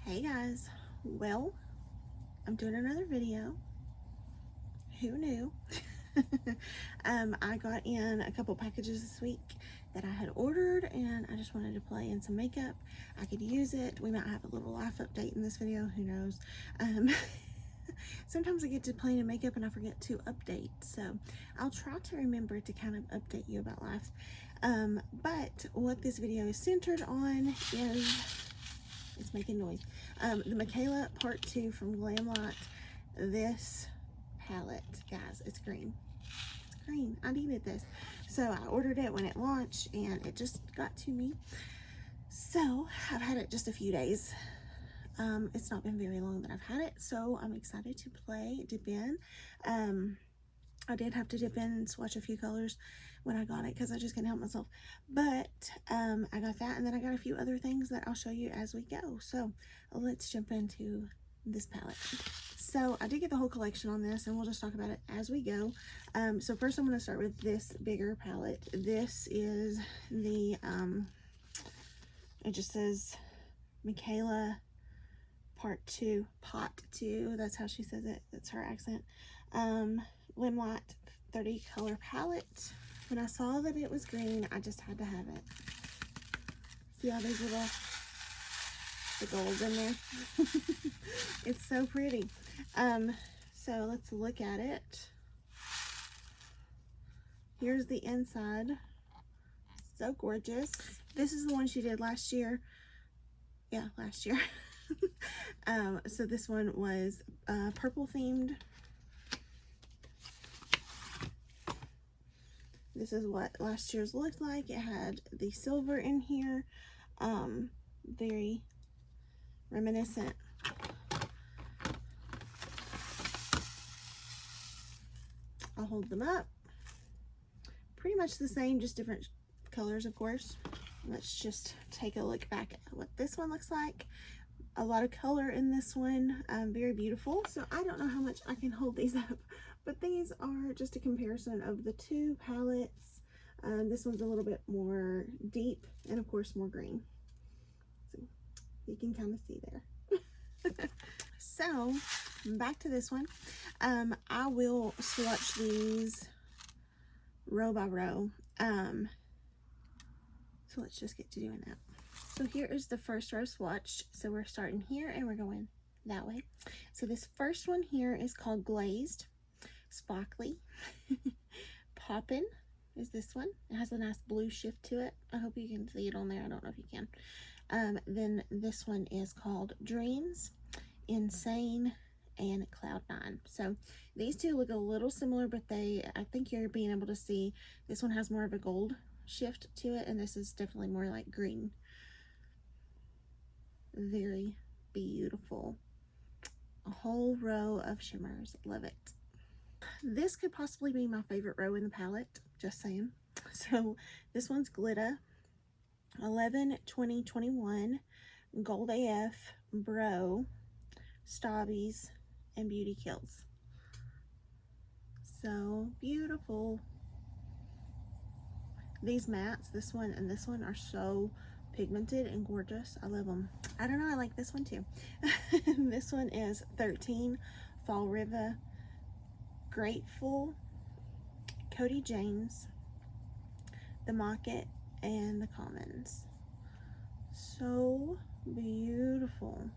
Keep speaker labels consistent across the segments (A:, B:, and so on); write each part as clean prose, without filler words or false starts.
A: Hey guys, well, I'm doing another video. Who knew? I got in a couple packages this week that I had ordered, and I just wanted to play in some makeup. I could use it. We might have a little life update in this video, who knows. Sometimes I get to play in makeup and I forget to update, so I'll try to remember to kind of update you about life. But what this video is centered on is, it's making noise, the Mikayla Part 2 from GlamLite. This palette, guys, it's green. It's green. I needed this. So I ordered it when it launched and it just got to me. So I've had it just a few days. It's not been very long that I've had it, so I'm excited to dip in. I did have to dip in and swatch a few colors when I got it because I just couldn't help myself. But I got that, and then I got a few other things that I'll show you as we go. So let's jump into this palette. So I did get the whole collection on this, and we'll just talk about it as we go. So first I'm going to start with this bigger palette. This is the, it just says Mikayla Part 2, Paht 2. That's how she says it. That's her accent. GlamLite 30 color palette. When I saw that it was green, I just had to have it. See all these little, the gold in there? It's so pretty. So let's look at it. Here's the inside. So gorgeous. This is the one she did last year. Yeah, last year. So this one was purple themed. This is what last year's looked like. It had the silver in here, very reminiscent. I'll hold them up. Pretty much the same, just different colors, of course. Let's just take a look back at what this one looks like. A lot of color in this one, very beautiful. So I don't know how much I can hold these up, but these are just a comparison of the two palettes. This one's a little bit more deep and of course more green. So you can kind of see there. So back to this one. I will swatch these row by row. So let's just get to doing that. So here is the first row swatched. So we're starting here and we're going that way. So this first one here is called Glazed, Sparkly. Poppin' is this one. It has a nice blue shift to it. I hope you can see it on there. I don't know if you can. Then this one is called Dreams, Insane, and Cloud9. So these two look a little similar, but I think you're being able to see this one has more of a gold shift to it, and this is definitely more like green. Very beautiful. A whole row of shimmers. Love it. This could possibly be my favorite row in the palette, just saying. So this one's Glitta 11 20 21, Gold AF, Bro, Stobbies, and Beauty Kills. So beautiful. These mattes, this one and this one, are so pigmented and gorgeous. I love them. I don't know, I like this one too. This one is 13 Fall River, Grateful, Cody James, The Market, and The Commons. So beautiful.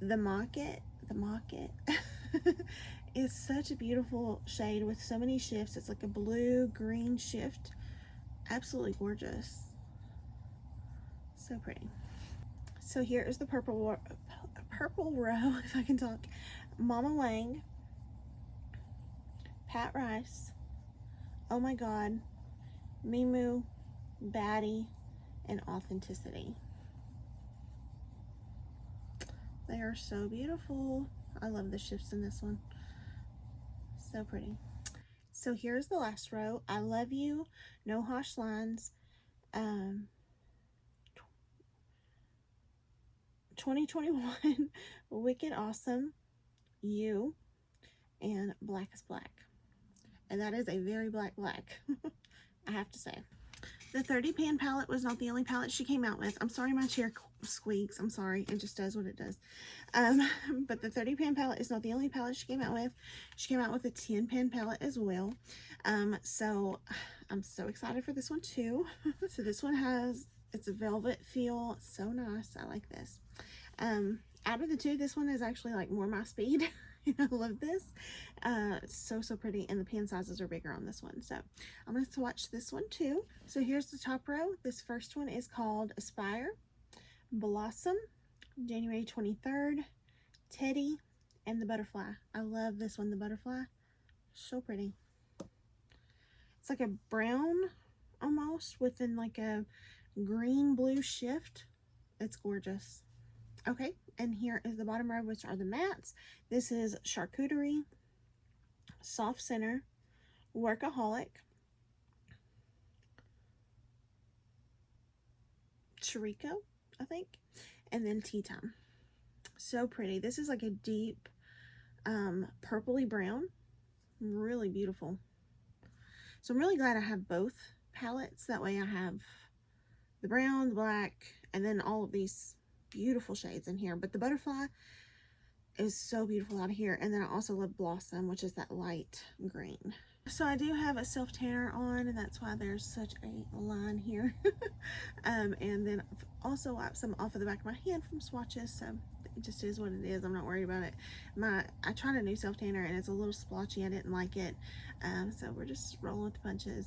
A: The Market is such a beautiful shade with so many shifts. It's like a blue green shift. Absolutely gorgeous. So pretty. So here is the purple row, if I can talk. Mama Wang, Pat Rice, Oh My God, Mimu, Baddie, and Authenticity. They are so beautiful. I love the shifts in this one. So pretty. So here's the last row. I Love You, No Harsh Lines, 2021, Wicked Awesome, You, and Black is Black. And that is a very black, I have to say. The 30 pan palette was not the only palette she came out with. I'm sorry my chair squeaks. I'm sorry. It just does what it does. But the 30 pan palette is not the only palette she came out with. She came out with a 10 pan palette as well. So I'm so excited for this one too. So this one has, it's a velvet feel. It's so nice. I like this. Out of the two, this one is actually like more my speed. I love this. It's so pretty, and the pan sizes are bigger on this one. So I'm going to swatch this one too. So here's the top row. This first one is called Aspire, Blossom, January 23rd, Teddy, and the Butterfly. I love this one, the Butterfly. So pretty. It's like a brown almost within like a green blue shift. It's gorgeous. Okay, and here is the bottom row, which are the mattes. This is Charcuterie, Soft Center, Workaholic, Chirico, I think, and then Tea Time. So pretty. This is like a deep purpley brown. Really beautiful. So I'm really glad I have both palettes. That way I have the brown, the black, and then all of these beautiful shades in here. But the Butterfly is so beautiful out of here. And then I also love Blossom, which is that light green. So I do have a self tanner on, and that's why there's such a line here. And then I've also wiped some off of the back of my hand from swatches, so it just is what it is. I'm not worried about it. I tried a new self tanner and it's a little splotchy. I didn't like it. So we're just rolling with the punches,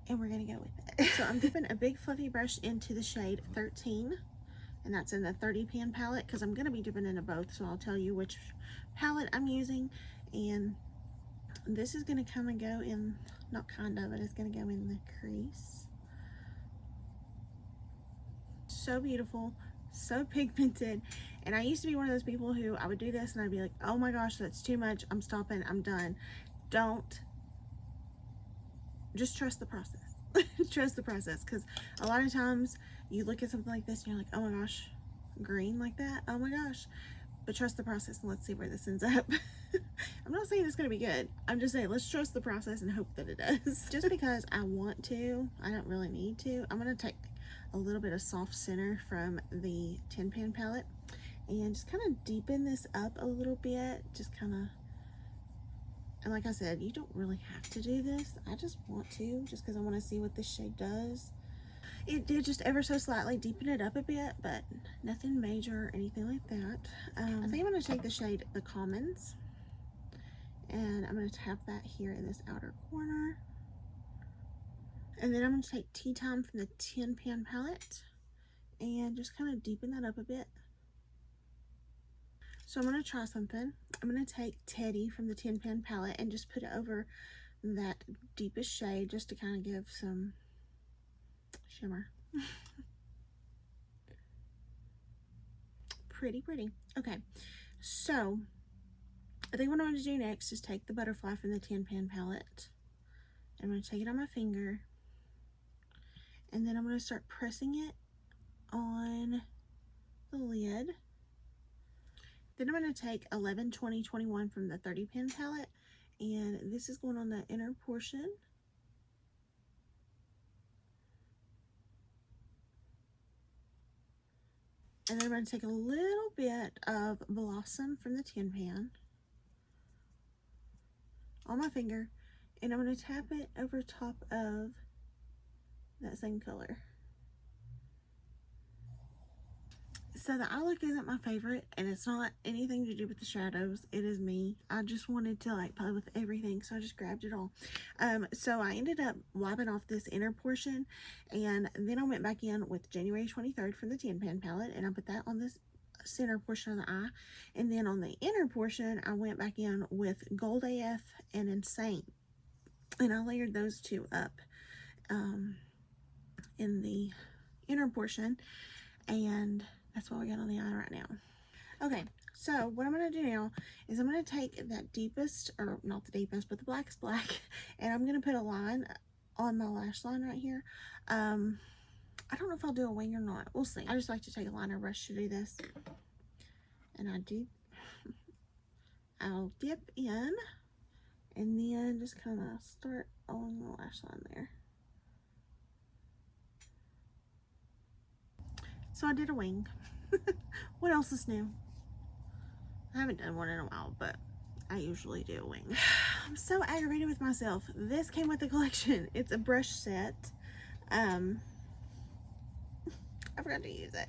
A: and we're gonna go with it. So I'm dipping a big fluffy brush into the shade 13. And that's in the 30 pan palette, because I'm going to be dipping into both, so I'll tell you which palette I'm using. And this is going to kind of go in, not kind of, but it's going to go in the crease. So beautiful, so pigmented. And I used to be one of those people who I would do this and I'd be like, oh my gosh, that's too much, I'm stopping, I'm done. Don't. Just trust the process. Trust the process, because a lot of times you look at something like this and you're like, oh my gosh, green like that, oh my gosh. But trust the process, and let's see where this ends up. I'm not saying it's gonna be good, I'm just saying let's trust the process and hope that it does. Just because I want to, I don't really need to. I'm gonna take a little bit of Soft Center from the 10 pan palette and just kind of deepen this up a little bit, just kind of. And like I said, you don't really have to do this. I just want to, just because I want to see what this shade does. It did just ever so slightly deepen it up a bit, but nothing major or anything like that. I think I'm going to take the shade The Commons, and I'm going to tap that here in this outer corner. And then I'm going to take Tea Time from the 10 pan palette and just kind of deepen that up a bit. So I'm going to try something. I'm going to take Teddy from the 10 pan palette and just put it over that deepest shade, just to kind of give some shimmer. Pretty. Okay, so I think what I'm going to do next is take the Butterfly from the 10 pan palette. I'm going to take it on my finger, and then I'm going to start pressing it on the lid. Then I'm going to take 11, 20, 21 from the 30 pan palette, and this is going on the inner portion. And then I'm going to take a little bit of Blossom from the 10 pan on my finger, and I'm going to tap it over top of that same color. So the eye look isn't my favorite, and it's not anything to do with the shadows. It is me. I just wanted to like play with everything, so I just grabbed it all. So I ended up wiping off this inner portion, and then I went back in with January 23rd from the 10 pan palette, and I put that on this center portion of the eye. And then on the inner portion, I went back in with Gold AF and Insane, and I layered those two up in the inner portion, and that's what we got on the eye right now. Okay, so what I'm going to do now is I'm going to take that deepest, or not the deepest, but the blackest black, and I'm going to put a line on my lash line right here. I don't know if I'll do a wing or not. We'll see. I just like to take a liner brush to do this. And I'll dip in, and then just kind of start along the lash line there. So I did a wing. What else is new? I haven't done one in a while, but I usually do a wing. I'm so aggravated with myself. This came with the collection. It's a brush set. I forgot to use it.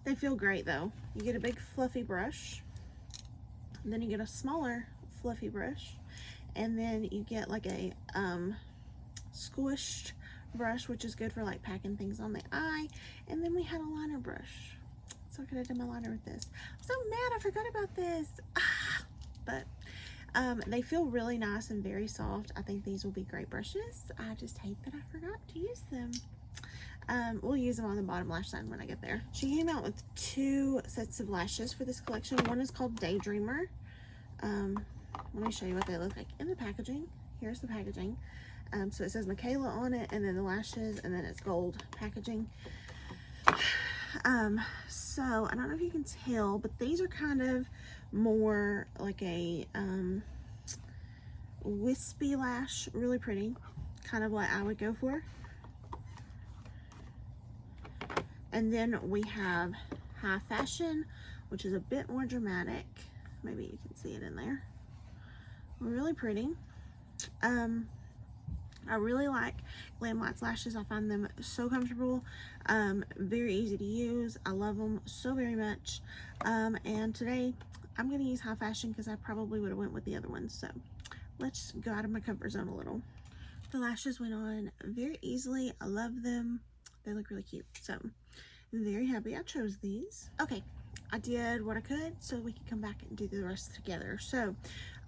A: They feel great though. You get a big fluffy brush, and then you get a smaller fluffy brush, and then you get like a squished brush, which is good for like packing things on the eye. And then we had a liner brush, so I could have done my liner with this. I'm so mad I forgot about this. But they feel really nice and very soft. I think these will be great brushes. I just hate that I forgot to use them. We'll use them on the bottom lash line when I get there. She came out with 2 sets of lashes for this collection. One is called Daydreamer. Let me show you what they look like in the packaging. Here's the packaging. So it says Mikayla on it, and then the lashes, and then it's gold packaging. So I don't know if you can tell, but these are kind of more like a wispy lash, really pretty, kind of what I would go for. And then we have High Fashion, which is a bit more dramatic. Maybe you can see it in there. Really pretty. I really like GlamLite's lashes. I find them so comfortable, very easy to use. I love them so very much. And today I'm going to use High Fashion because I probably would have went with the other ones. So let's go out of my comfort zone a little. The lashes went on very easily. I love them. They look really cute. So I'm very happy I chose these. Okay, I did what I could so we could come back and do the rest together. So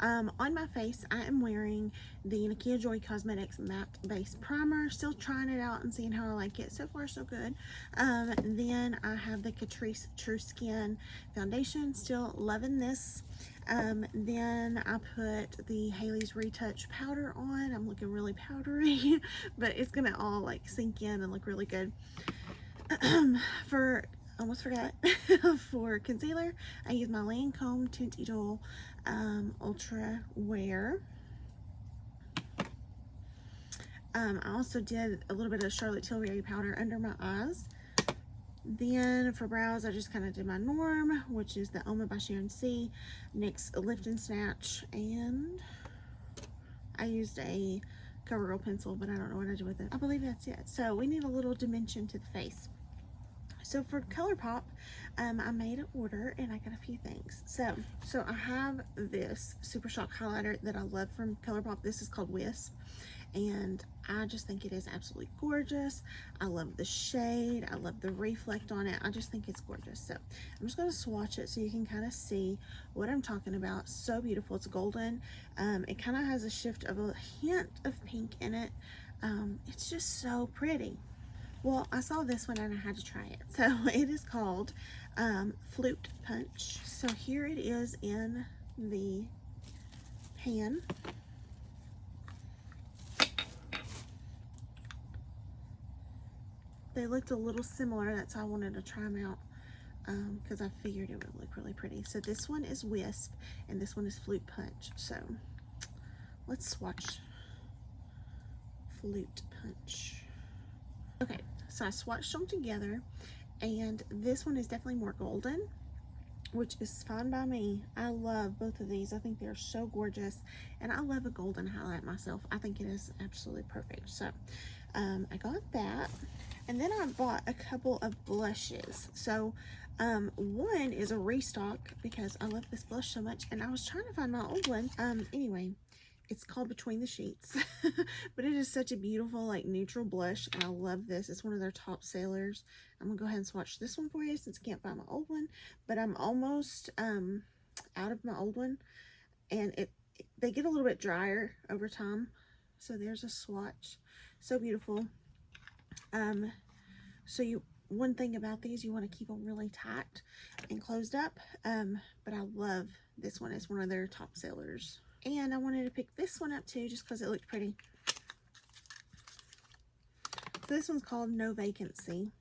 A: on my face, I am wearing the Nakia Joy Cosmetics Matte Base Primer. Still trying it out and seeing how I like it. So far, so good. Then I have the Catrice True Skin Foundation. Still loving this. Then I put the Haley's Retouch powder on. I'm looking really powdery, but it's gonna all like sink in and look really good. Almost forgot, for concealer, I use my Lancome Tint Idol Ultra Wear. I also did a little bit of Charlotte Tilbury powder under my eyes. Then for brows, I just kind of did my norm, which is the Oma by Sharon C, NYX Lift and Snatch, and I used a CoverGirl pencil, but I don't know what I did with it. I believe that's it. So we need a little dimension to the face. So for ColourPop, I made an order and I got a few things. So I have this Super Shock highlighter that I love from ColourPop. This is called Wisp, and I just think it is absolutely gorgeous. I love the shade. I love the reflect on it. I just think it's gorgeous. So I'm just going to swatch it so you can kind of see what I'm talking about. So beautiful. It's golden. It kind of has a shift of a hint of pink in it. It's just so pretty. Well, I saw this one and I had to try it. So it is called Flute Punch. So here it is in the pan. They looked a little similar. That's how I wanted to try them out, because I figured it would look really pretty. So this one is Wisp and this one is Flute Punch. So let's swatch Flute Punch. Okay, so I swatched them together, and this one is definitely more golden, which is fine by me. I love both of these. I think they're so gorgeous, and I love a golden highlight myself. I think it is absolutely perfect. So I got that, and then I bought a couple of blushes. So one is a restock because I love this blush so much, and I was trying to find my old one. Anyway, it's called Between the Sheets, but it is such a beautiful, like, neutral blush, and I love this. It's one of their top sellers. I'm gonna go ahead and swatch this one for you since I can't find my old one, but I'm almost out of my old one, and they get a little bit drier over time. So there's a swatch. So beautiful. One thing about these, you want to keep them really tight and closed up, but I love this one. It's one of their top sellers. And I wanted to pick this one up too, just because it looked pretty. So this one's called No Vacancy.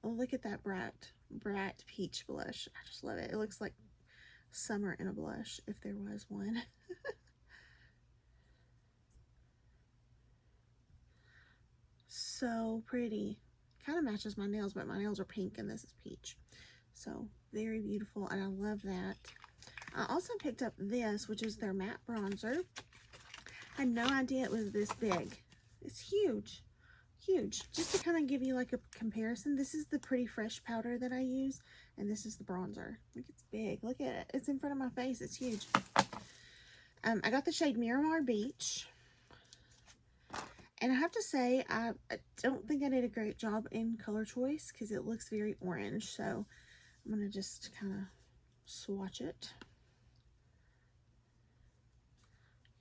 A: Oh, look at that bright peach blush. I just love it. It looks like summer in a blush, if there was one. So pretty. kind of matches my nails, but my nails are pink and this is peach. So very beautiful, and I love that. I also picked up this, which is their matte bronzer. I had no idea it was this big. It's huge, huge. Just to kind of give you like a comparison, this is the Pretty Fresh powder that I use, and this is the bronzer. Look, it's big. Look at it. It's in front of my face. It's huge. I got the shade Miramar Beach. And I have to say, I don't think I did a great job in color choice because it looks very orange. So I'm going to just kind of swatch it.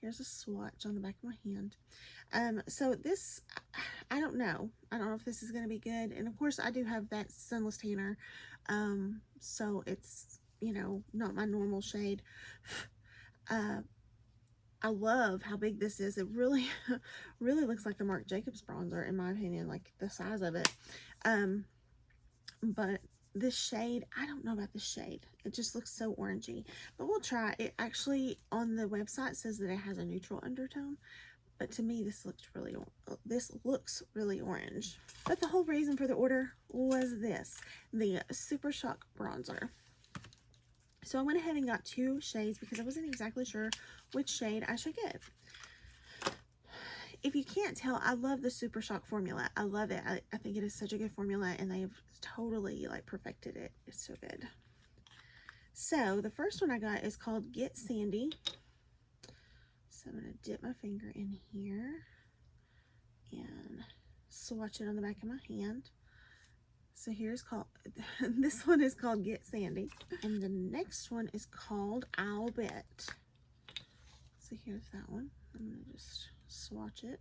A: Here's a swatch on the back of my hand. So this, I don't know. I don't know if this is going to be good. And of course, I do have that Sunless Tanner. So it's, you know, not my normal shade. I love how big this is. It really, really looks like the Marc Jacobs bronzer, in my opinion, like the size of it. But this shade, I don't know about this shade. It just looks so orangey. But we'll try. It actually, on the website, says that it has a neutral undertone. But to me, this looks really orange. But the whole reason for the order was this, the Super Shock bronzer. So I went ahead and got 2 shades because I wasn't exactly sure which shade I should get. If you can't tell, I love the Super Shock formula. I love it. I think it is such a good formula, and they've totally like perfected it. It's so good. So the first one I got is called Get Sandy. So I'm going to dip my finger in here and swatch it on the back of my hand. So here's called, this one is called Get Sandy. And the next one is called I'll Bet. So here's that one. I'm going to just swatch it.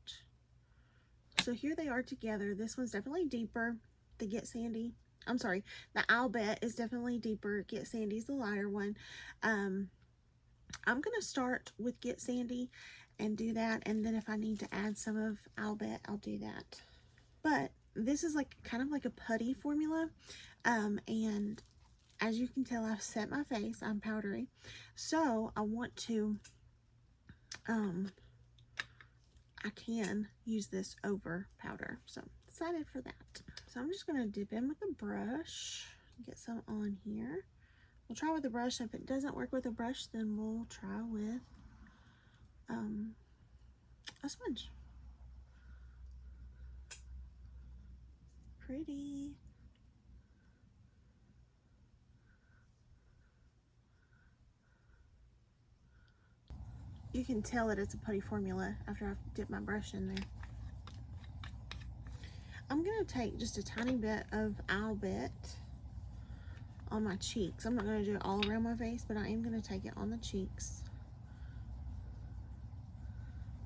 A: So here they are together. This one's definitely deeper. The Get Sandy, I'm sorry, the I'll Bet is definitely deeper. Get Sandy's the lighter one. I'm going to start with Get Sandy and do that. And then if I need to add some of I'll Bet, I'll do that. But this is like kind of like a putty formula, and as you can tell, I've set my face. I'm powdery, so I want to I can use this over powder, so excited for that. So I'm just going to dip in with a brush, get some on here. We'll try with a brush. If it doesn't work with a brush, then we'll try with a sponge. Pretty. You can tell that it's a putty formula after I've dipped my brush in there. I'm going to take just a tiny bit of I'll Bet on my cheeks. I'm not going to do it all around my face, but I am going to take it on the cheeks.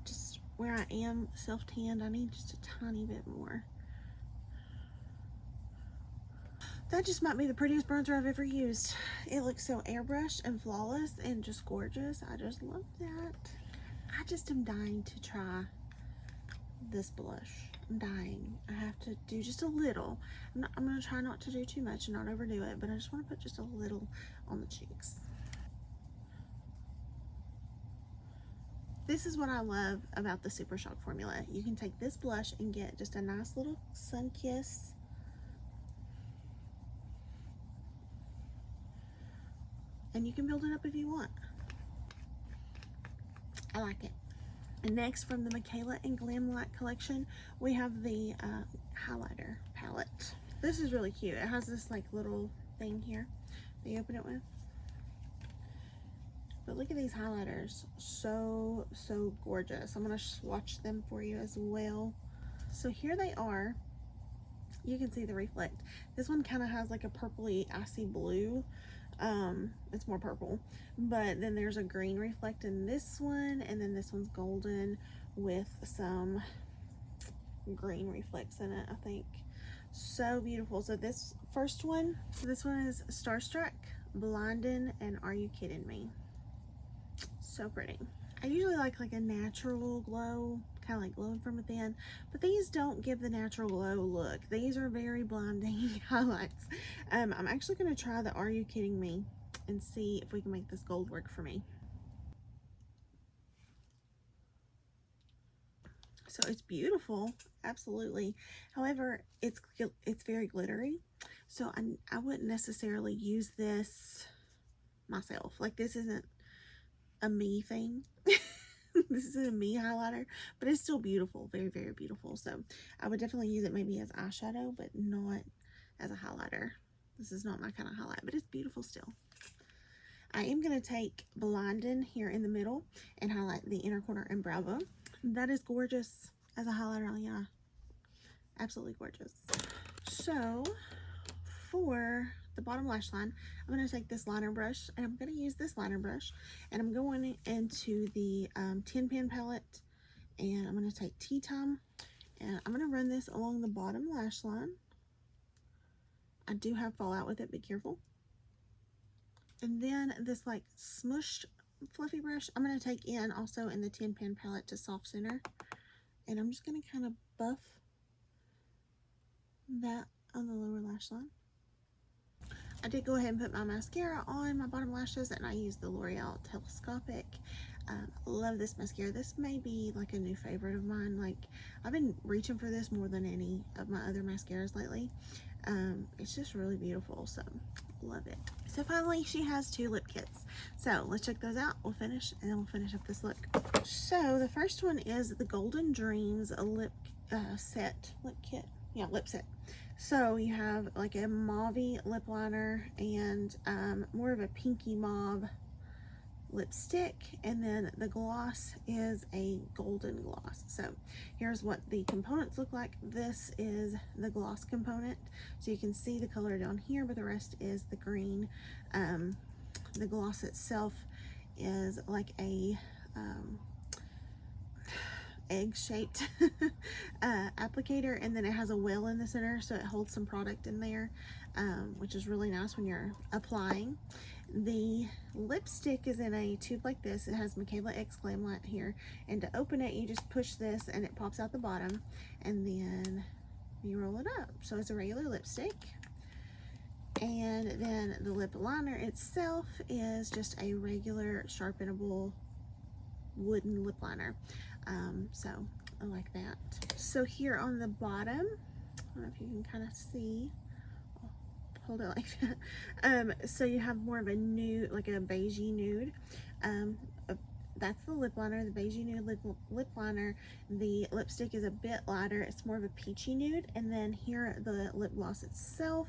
A: Just where I am self-tanned, I need just a tiny bit more. That just might be the prettiest bronzer I've ever used. It looks so airbrushed and flawless and just gorgeous. I just love that. I just am dying to try this blush. I'm dying. I have to do just a little. I'm going to try not to do too much and not overdo it, but I just want to put just a little on the cheeks. This is what I love about the Super Shock formula. You can take this blush and get just a nice little sun kiss. And you can build it up if you want. I like it. And next, from the Mikayla and GlamLite collection, we have the highlighter palette. This is really cute. It has this like little thing here that you open it with. But look at these highlighters. So, so gorgeous. I'm going to swatch them for you as well. So here they are. You can see the reflect. This one kind of has like a purpley icy blue. It's more purple, but then there's a green reflect in this one, and then this one's golden with some green reflects in it, I think. So beautiful. So this first one, this one is Starstruck, Blindin', and Are You Kidding Me? So pretty. I usually like a natural glow, kind of like glowing from within, but these don't give the natural glow look. These are very blinding highlights. I'm actually going to try the Are You Kidding Me and see if we can make this gold work for me. So it's beautiful, absolutely. However, it's very glittery, so I wouldn't necessarily use this myself. Like, this isn't a me thing. This isn't a me highlighter, but it's still beautiful, very, very beautiful. So I would definitely use it maybe as eyeshadow, but not as a highlighter. This is not my kind of highlight, but it's beautiful still. I am going to take Blindin' here in the middle and highlight the inner corner and brow bone. That is gorgeous as a highlighter, yeah. Absolutely gorgeous. So for the bottom lash line, I'm going to take this liner brush, and I'm going to use this liner brush, and I'm going into the 10 pan palette, and I'm going to take Tea Time, and I'm going to run this along the bottom lash line. I do have fallout with it, be careful. And then this like smushed fluffy brush, I'm going to take in also in the 10 pan palette to soft center, and I'm just going to kind of buff that on the lower lash line. I did go ahead and put my mascara on my bottom lashes, and I used the L'Oreal Telescopic. Love this mascara. This may be like a new favorite of mine. Like, I've been reaching for this more than any of my other mascaras lately. It's just really beautiful, so love it. So finally, she has 2 lip kits. So let's check those out. We'll finish, and then we'll finish up this look. So the first one is the Golden Dreams lip set. Lip kit. Yeah, lip set. So you have like a mauve lip liner and more of a pinky mauve lipstick, and then the gloss is a golden gloss. So here's what the components look like. This is the gloss component, so you can see the color down here, but the rest is the green. The gloss itself is like a egg-shaped applicator, and then it has a well in the center, so it holds some product in there, which is really nice when you're applying. The lipstick is in a tube like this. It has Mikayla X GlamLite here, and to open it, you just push this and it pops out the bottom, and then you roll it up. So it's a regular lipstick. And then the lip liner itself is just a regular sharpenable wooden lip liner. So I like that. So here on the bottom, I don't know if you can kind of see, I'll hold it like that. So you have more of a nude, like a beigey nude. That's the lip liner, the beigey nude lip liner. The lipstick is a bit lighter, it's more of a peachy nude. And then here, the lip gloss itself,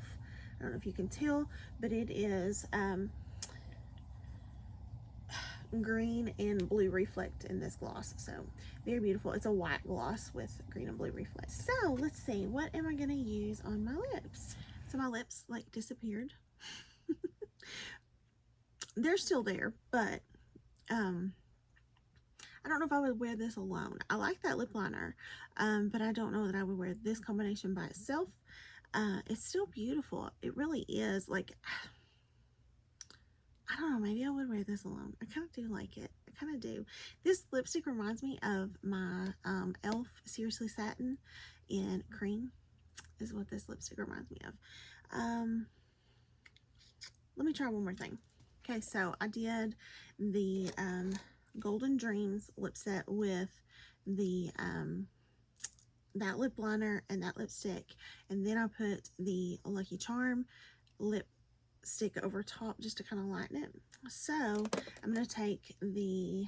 A: I don't know if you can tell, but it is green and blue reflect in this gloss. So very beautiful. It's a white gloss with green and blue reflect. So let's see, what am I going to use on my lips? So my lips like disappeared. They're still there, but I don't know if I would wear this alone. I like that lip liner, but I don't know that I would wear this combination by itself. It's still beautiful. It really is. Like, I don't know, maybe I would wear this alone. I kind of do like it. I kind of do. This lipstick reminds me of my e.l.f. Seriously Satin in cream is what this lipstick reminds me of. Let me try one more thing. Okay, so I did the Golden Dreams lip set with the that lip liner and that lipstick, and then I put the Lucky Charm lipstick over top just to kind of lighten it. So I'm going to take the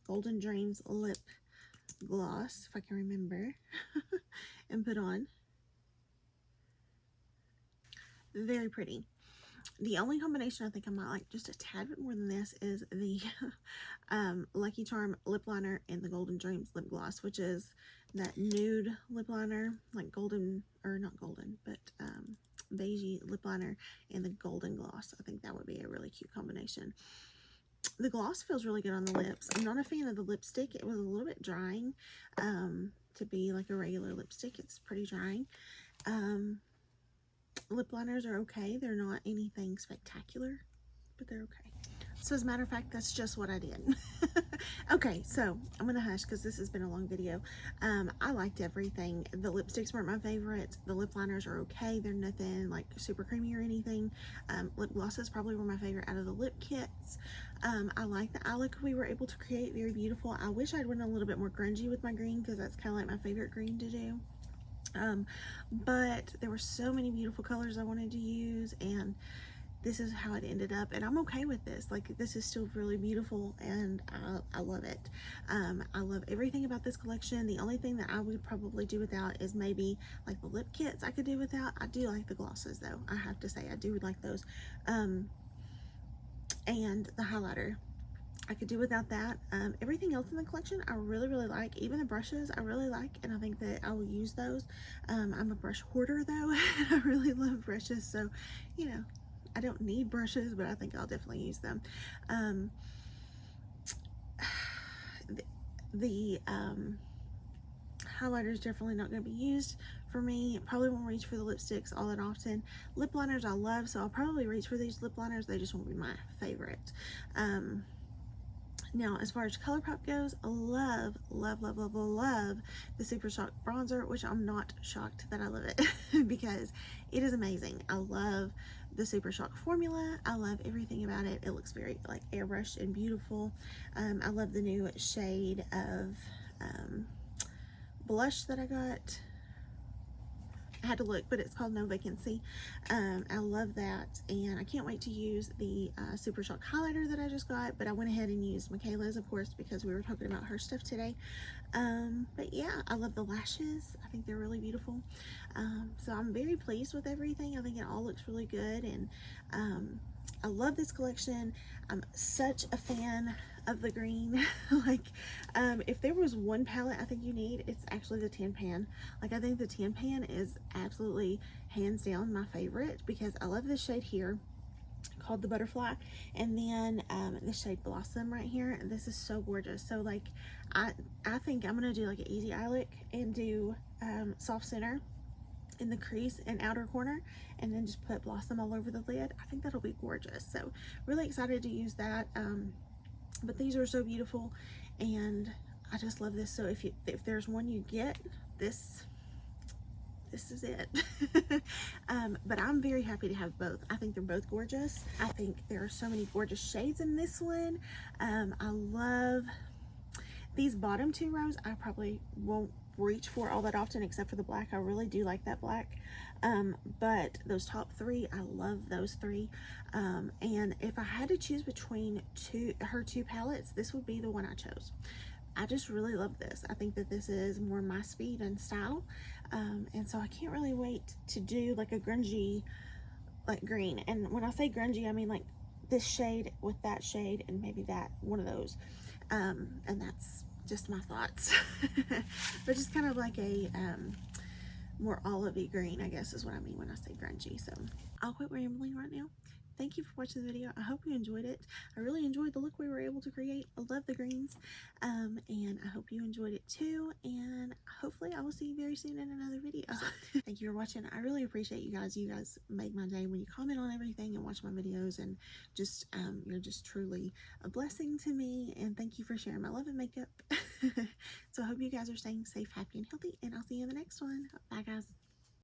A: Golden Dreams lip gloss, if I can remember, and put on. Very pretty. The only combination I think I might like just a tad bit more than this is the Lucky Charm lip liner and the Golden Dreams lip gloss, which is that nude lip liner, like golden, or not golden, but beigey lip liner and the golden gloss. I think that would be a really cute combination. The gloss feels really good on the lips. I'm not a fan of the lipstick. It was a little bit drying to be like a regular lipstick. It's pretty drying. Lip liners are okay. They're not anything spectacular, but they're okay. So as a matter of fact, that's just what I did. Okay, so I'm gonna hush because this has been a long video. I liked everything. The lipsticks weren't my favorite. The lip liners are okay. They're nothing like super creamy or anything. Lip glosses probably were my favorite out of the lip kits. I like the eye look we were able to create. Very beautiful. I wish I'd went a little bit more grungy with my green because that's kind of like my favorite green to do. But there were so many beautiful colors I wanted to use, and this is how it ended up, and I'm okay with this. Like, this is still really beautiful, and I love it. I love everything about this collection. The only thing that I would probably do without is maybe like the lip kits I could do without. I do like the glosses though, I have to say. I do like those. And the highlighter I could do without that. Everything else in the collection I really like. Even the brushes I really like, and I think that I will use those. I'm a brush hoarder though, and I really love brushes, so you know, I don't need brushes, but I think I'll definitely use them. The highlighter is definitely not going to be used for me. Probably won't reach for the lipsticks all that often. Lip liners I love, so I'll probably reach for these lip liners. They just won't be my favorite. Now, as far as ColourPop goes, I love the Super Shock bronzer, which I'm not shocked that I love it because it is amazing. I love the Super Shock formula. I love everything about it. It looks very like airbrushed and beautiful. I love the new shade of blush that I got. I had to look, but it's called No Vacancy. I love that, and I can't wait to use the Super Shock highlighter that I just got, but I went ahead and used Mikayla's, of course, because we were talking about her stuff today. But yeah, I love the lashes. I think they're really beautiful. So I'm very pleased with everything. I think it all looks really good, and I love this collection. I'm such a fan of the green. Like, if there was one palette I think you need, it's actually the Tin Pan. Like, I think the Tin Pan is absolutely hands down my favorite because I love this shade here called the Butterfly, and then the shade Blossom right here. And this is so gorgeous. So like, I think I'm gonna do like an easy eye look and do soft center in the crease and outer corner, and then just put Blossom all over the lid. I think that'll be gorgeous. So really excited to use that. But these are so beautiful, and I just love this. So if there's one you get, this is it. But I'm very happy to have both. I think they're both gorgeous. I think there are so many gorgeous shades in this one. I love these bottom two rows. I probably won't reach for all that often except for the black. I really do like that black. But those top three, I love those three. And if I had to choose between her two palettes, this would be the one I chose. I just really love this. I think that this is more my speed and style. And so I can't really wait to do like a grungy like green. And when I say grungy, I mean like this shade with that shade and maybe that one of those. And that's just my thoughts. But just kind of like a more olivey green, I guess is what I mean when I say grungy. So I'll quit rambling right now. Thank you for watching the video. I hope you enjoyed it. I really enjoyed the look we were able to create. I love the greens. And I hope you enjoyed it too. And hopefully I will see you very soon in another video. Thank you for watching. I really appreciate you guys. You guys make my day when you comment on everything and watch my videos, and just you're just truly a blessing to me. And thank you for sharing my love and makeup. So I hope you guys are staying safe, happy, and healthy, and I'll see you in the next one. Bye guys.